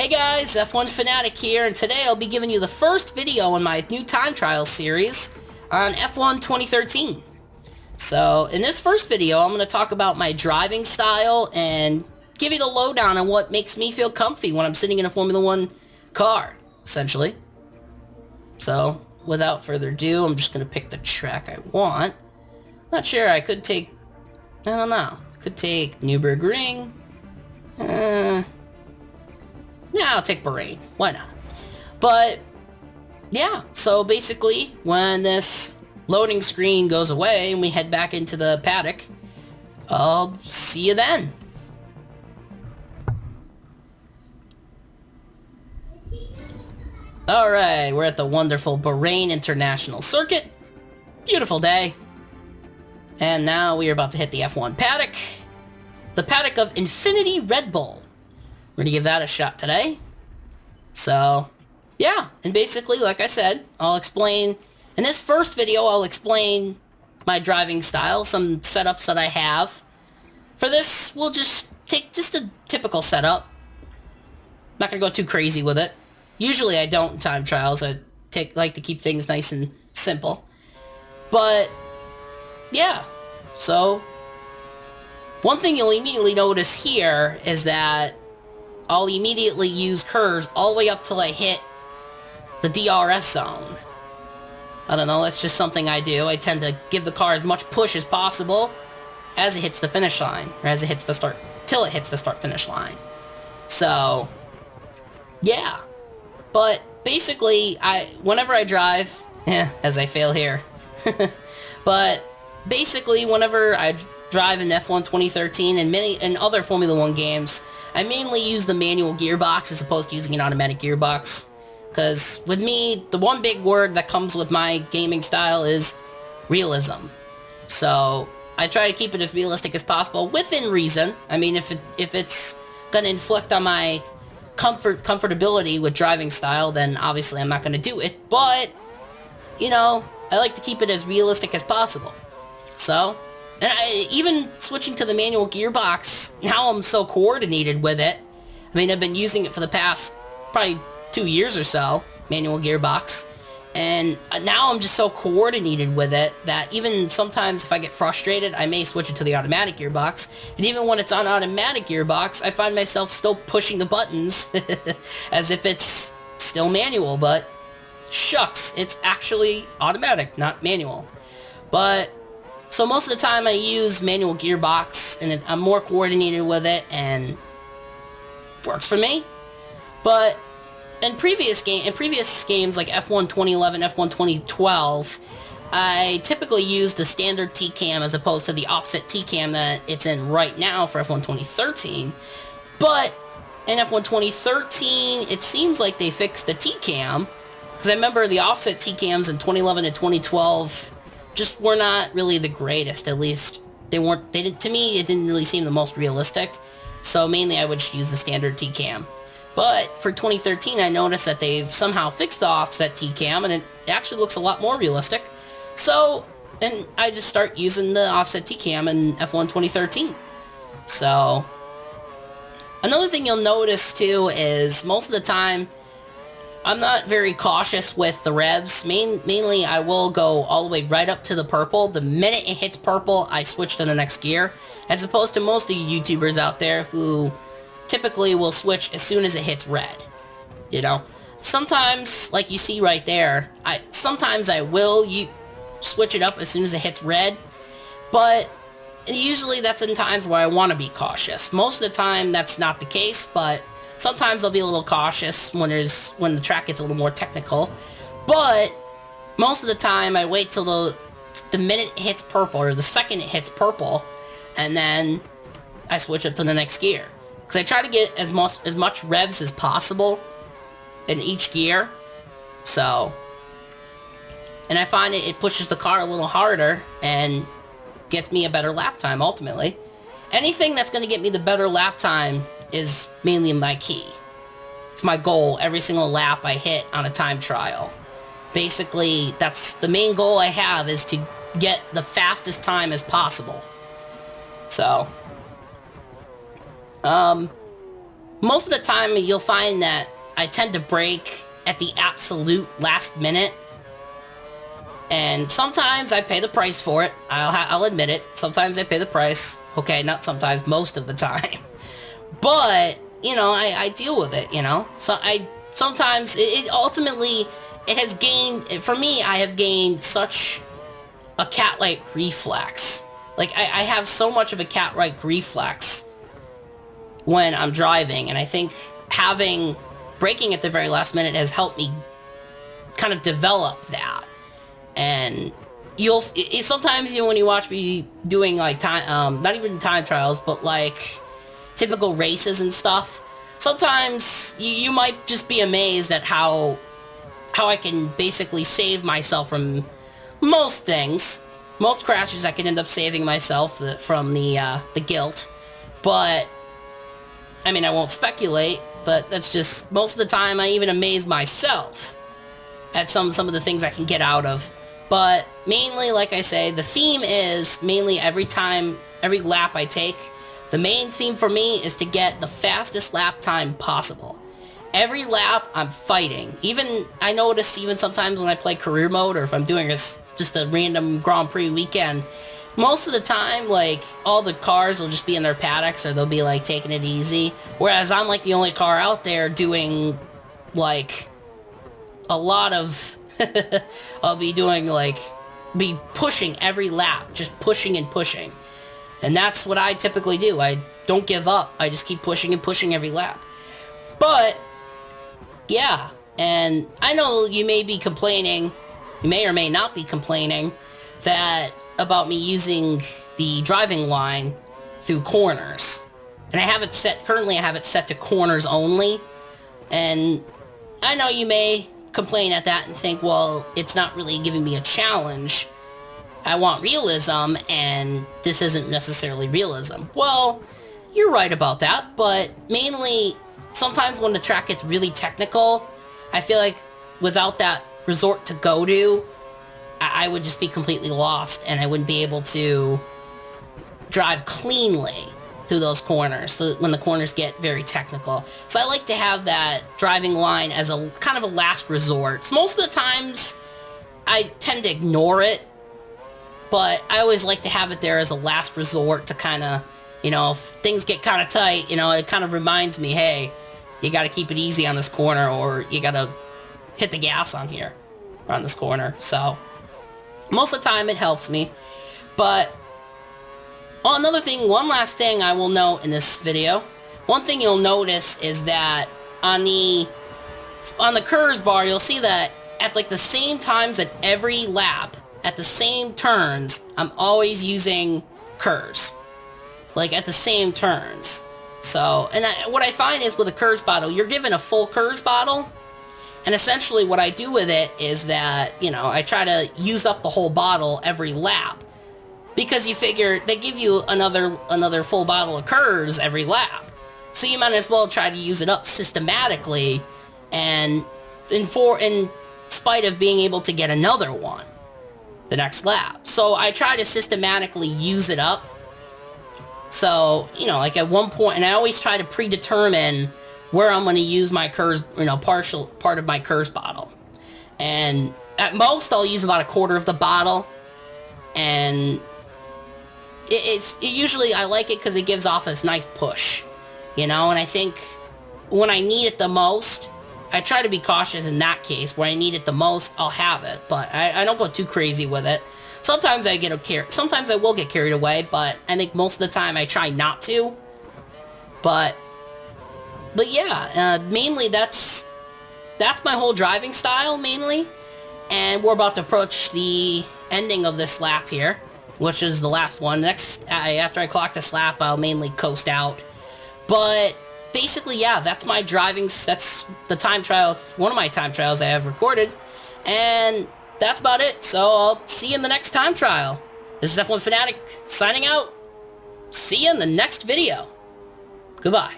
guys, F1 Fanatic here, and today I'll be giving you the first video in my new time trial series on F1 2013. So, in this first video, I'm going to talk about my driving style and give you the lowdown on what makes me feel comfy when I'm sitting in a Formula 1 car, essentially. So, without further ado, I'm just going to pick the track I want. Not sure, I could take, I don't know, could take Nürburgring. Yeah, I'll take Bahrain. Why not? But, yeah, so basically, when this loading screen goes away and we head back into the paddock, I'll see you then. Alright, we're at the wonderful Bahrain International Circuit. Beautiful day. And now we are about to hit the F1 paddock. The paddock of Infinity Red Bull. We're gonna give that a shot today. So, yeah, and basically, like I said, I'll explain, in this first video, I'll explain my driving style, some setups that I have. For this, we'll just take just a typical setup. Not gonna go too crazy with it. Usually I don't in time trials, like to keep things nice and simple. But, yeah, so, one thing you'll immediately notice here is that I'll immediately use curves all the way up till I hit the DRS zone. I don't know, that's just something I do. I tend to give the car as much push as possible as it hits the finish line, or as it hits the start, till it hits the start-finish line. So, yeah. But basically, whenever I drive, as I fail here, but basically, whenever I drive in F1 2013 and other Formula 1 games, I mainly use the manual gearbox as opposed to using an automatic gearbox. Because with me, the one big word that comes with my gaming style is realism. So I try to keep it as realistic as possible within reason. I mean, if it's going to inflict on my comfortability with driving style, then obviously I'm not going to do it. But, you know, I like to keep it as realistic as possible. So, and even switching to the manual gearbox, now I'm so coordinated with it. I mean, I've been using it for the past probably 2 years or so, manual gearbox. And now I'm just so coordinated with it that even sometimes if I get frustrated, I may switch it to the automatic gearbox. And even when it's on automatic gearbox, I find myself still pushing the buttons as if it's still manual. But shucks, it's actually automatic, not manual. But so most of the time I use manual gearbox, and I'm more coordinated with it, and works for me. But in previous games like F1 2011, F1 2012, I typically use the standard T-cam as opposed to the offset T-cam that it's in right now for F1 2013. But in F1 2013, it seems like they fixed the T-cam, because I remember the offset T-cams in 2011 and 2012 just were not really the greatest. At least to me, it didn't really seem the most realistic. So mainly I would just use the standard T-cam. But for 2013, I noticed that they've somehow fixed the offset T-cam, and it actually looks a lot more realistic. So then I just start using the offset T-cam in F1 2013. So another thing you'll notice too is most of the time I'm not very cautious with the revs. Mainly, I will go all the way right up to the purple. The minute it hits purple, I switch to the next gear, as opposed to most of you YouTubers out there who typically will switch as soon as it hits red. You know, sometimes, like you see right there, sometimes I will switch it up as soon as it hits red, but usually that's in times where I want to be cautious. Most of the time, that's not the case, but sometimes I'll be a little cautious when the track gets a little more technical. But most of the time, I wait till the minute it hits purple, or the second it hits purple, and then I switch it to the next gear. Because I try to get as much revs as possible in each gear. So, and I find it pushes the car a little harder and gets me a better lap time, ultimately. Anything that's going to get me the better lap time is mainly my key. It's my goal every single lap I hit on a time trial. Basically, that's the main goal I have, is to get the fastest time as possible. So, most of the time you'll find that I tend to brake at the absolute last minute. And sometimes I pay the price for it. I'll admit it. Sometimes I pay the price. Okay, not sometimes, most of the time. But, you know, I deal with it, you know? So sometimes it ultimately, it has gained, for me, I have gained such a cat-like reflex. Like, I have so much of a cat-like reflex when I'm driving, and I think braking at the very last minute has helped me kind of develop that. And sometimes, you know, when you watch me doing like time, not even time trials, but like typical races and stuff, sometimes you might just be amazed at how I can basically save myself from most things. Most crashes I can end up saving myself from the guilt. But I mean, I won't speculate, but that's just most of the time I even amaze myself at some of the things I can get out of. But mainly, like I say, the theme is mainly every lap I take, the main theme for me is to get the fastest lap time possible. Every lap, I'm fighting. I notice even sometimes when I play career mode, or if I'm doing just a random Grand Prix weekend, most of the time, like, all the cars will just be in their paddocks, or they'll be, like, taking it easy. Whereas I'm, like, the only car out there doing, like, a lot of... I'll be doing, like, pushing every lap. Just pushing and pushing. And that's what I typically do. I don't give up. I just keep pushing and pushing every lap. But, yeah. And I know you may be complaining, you may or may not be complaining, about me using the driving line through corners. And currently I have it set to corners only. And I know you may complain at that and think, well, it's not really giving me a challenge. I want realism, and this isn't necessarily realism. Well, you're right about that, but mainly, sometimes when the track gets really technical, I feel like without that resort to go to, I would just be completely lost, and I wouldn't be able to drive cleanly through those corners, so when the corners get very technical. So I like to have that driving line as a kind of a last resort. So most of the times, I tend to ignore it, but I always like to have it there as a last resort to kind of, you know, if things get kind of tight, you know, it kind of reminds me, hey, you got to keep it easy on this corner, or you got to hit the gas on here, or on this corner. So most of the time, it helps me. But one last thing I will note in this video. One thing you'll notice is that on the KERS bar, you'll see that at like the same times at every lap, at the same turns, I'm always using KERS. Like at the same turns. So, and what I find is with a KERS bottle, you're given a full KERS bottle, and essentially what I do with it is that, you know, I try to use up the whole bottle every lap. Because you figure they give you another full bottle of KERS every lap. So you might as well try to use it up systematically, and in spite of being able to get another one the next lap. So I try to systematically use it up. So, you know, like at one point, and I always try to predetermine where I'm going to use my KERS, you know, part of my KERS bottle. And at most, I'll use about a quarter of the bottle, and usually I like it because it gives off this nice push, you know, and I think when I need it the most, I try to be cautious in that case. Where I need it the most, I'll have it, but I don't go too crazy with it. Sometimes sometimes I will get carried away, but I think most of the time I try not to. But yeah, mainly that's my whole driving style, mainly. And we're about to approach the ending of this lap here, which is the last one. After I clock this lap, I'll mainly coast out. But basically, yeah, that's the time trial, one of my time trials I have recorded. And that's about it. So I'll see you in the next time trial. This is F1 Fanatic signing out. See you in the next video. Goodbye.